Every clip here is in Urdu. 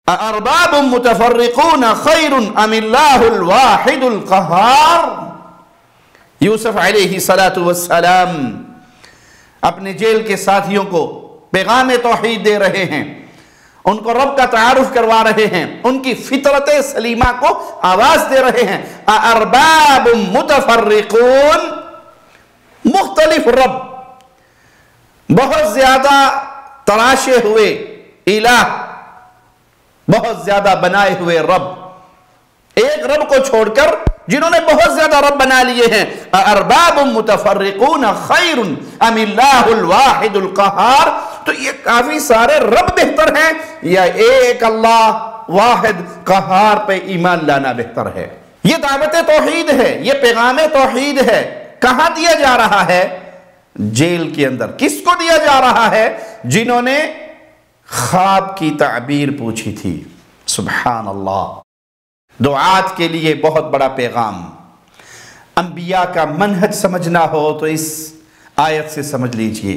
اَأَرْبَابٌ مُتَفَرِّقُونَ خَيْرٌ أَمِ اللَّهُ الْوَاحِدُ الْقَهَّارُ۔ یوسف علیہ السلام اپنے جیل کے ساتھیوں کو پیغام توحید دے رہے ہیں، ان کو رب کا تعارف کروا رہے ہیں، ان کی فطرت سلیمہ کو آواز دے رہے ہیں۔ اَأَرْبَابٌ مُتَفَرِّقُونَ، مختلف رب، بہت زیادہ تراشے ہوئے الہ، بہت زیادہ بنائے ہوئے رب، ایک رب کو چھوڑ کر جنہوں نے بہت زیادہ رب بنا لیے ہیں۔ اَأَرْبَابٌ مُتَفَرِّقُونَ خَيْرٌ أَمِ اللَّهُ الْوَاحِدُ الْقَهَّارُ، تو یہ کافی سارے رب بہتر ہیں یا ایک اللہ واحد قہار پہ ایمان لانا بہتر ہے؟ یہ دعوت توحید ہے، یہ پیغام توحید ہے۔ کہاں دیا جا رہا ہے؟ جیل کے اندر۔ کس کو دیا جا رہا ہے؟ جنہوں نے خواب کی تعبیر پوچھی تھی۔ سبحان اللہ، دعات کے لیے بہت بڑا پیغام۔ انبیاء کا منہج سمجھنا ہو تو اس آیت سے سمجھ لیجئے۔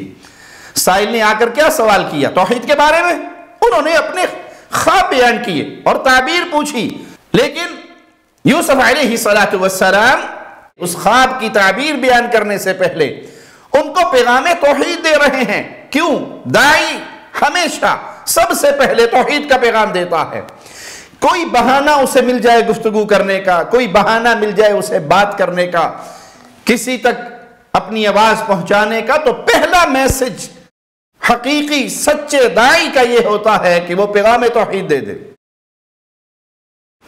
سائل نے آ کر کیا سوال کیا توحید کے بارے میں؟ انہوں نے اپنے خواب بیان کیے اور تعبیر پوچھی، لیکن یوسف علیہ السلام اس خواب کی تعبیر بیان کرنے سے پہلے ان کو پیغام توحید دے رہے ہیں۔ کیوں؟ داعی ہمیشہ سب سے پہلے توحید کا پیغام دیتا ہے۔ کوئی بہانہ اسے مل جائے گفتگو کرنے کا، کوئی بہانہ مل جائے اسے بات کرنے کا، کسی تک اپنی آواز پہنچانے کا، تو پہلا میسج حقیقی سچے داعی کا یہ ہوتا ہے کہ وہ پیغام توحید دے دے۔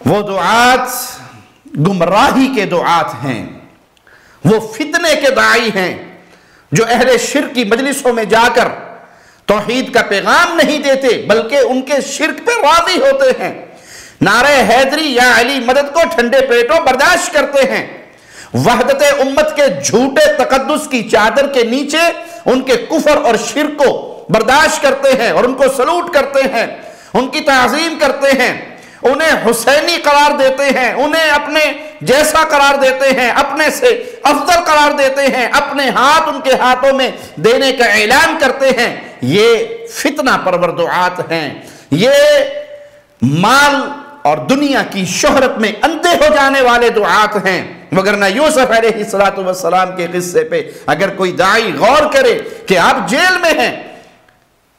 وہ دعات گمراہی کے دعات ہیں، وہ فتنے کے داعی ہیں جو اہل شرک کی مجلسوں میں جا کر توحید کا پیغام نہیں دیتے بلکہ ان کے شرک پہ راضی ہوتے ہیں، نعرہ حیدری یا علی مدد کو ٹھنڈے پیٹوں برداشت کرتے ہیں، وحدت امت کے جھوٹے تقدس کی چادر کے نیچے ان کے کفر اور شرک کو برداشت کرتے ہیں اور ان کو سلوٹ کرتے ہیں، ان کی تعظیم کرتے ہیں، انہیں حسینی قرار دیتے ہیں، انہیں اپنے جیسا قرار دیتے ہیں، اپنے سے افضل قرار دیتے ہیں، اپنے ہاتھ ان کے ہاتھوں میں دینے کا اعلان کرتے ہیں۔ یہ فتنہ پرور دعات ہیں، یہ مال اور دنیا کی شہرت میں اندھے ہو جانے والے دعات ہیں۔ وگرنہ یوسف علیہ السلام کے قصے پہ اگر کوئی داعی غور کرے کہ آپ جیل میں ہیں،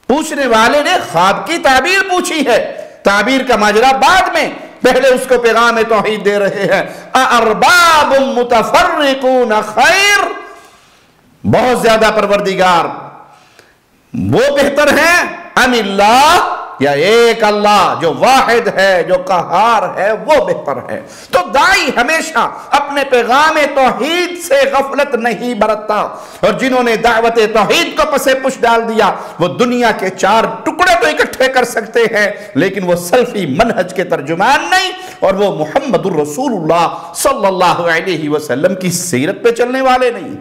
پوچھنے والے نے خواب کی تعبیر پوچھی ہے، تعبیر کا ماجرا بعد میں، پہلے اس کو پیغام توحید دے رہے ہیں۔ اَأَرْبَابٌ مُتَفَرِّقُونَ خَيْرٌ، بہت زیادہ پروردگار وہ بہتر ہیں، أَمِ اللَّهُ، یا ایک اللہ جو واحد ہے، جو قہار ہے، وہ بہتر ہے۔ تو داعی ہمیشہ اپنے پیغام توحید سے غفلت نہیں برتتا، اور جنہوں نے دعوت توحید کو پسے پش ڈال دیا وہ دنیا کے 4 ٹکڑے تو اکٹھے کر سکتے ہیں لیکن وہ سلفی منہج کے ترجمان نہیں، اور وہ محمد الرسول اللہ صلی اللہ علیہ وسلم کی سیرت پہ چلنے والے نہیں۔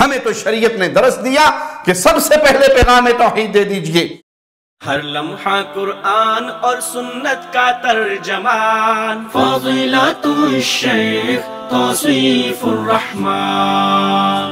ہمیں تو شریعت نے درس دیا کہ سب سے پہلے پیغام توحید دے دیجئے۔ ہر لمحہ قرآن اور سنت کا ترجمان، فضیلت الشیخ توصیف الرحمان۔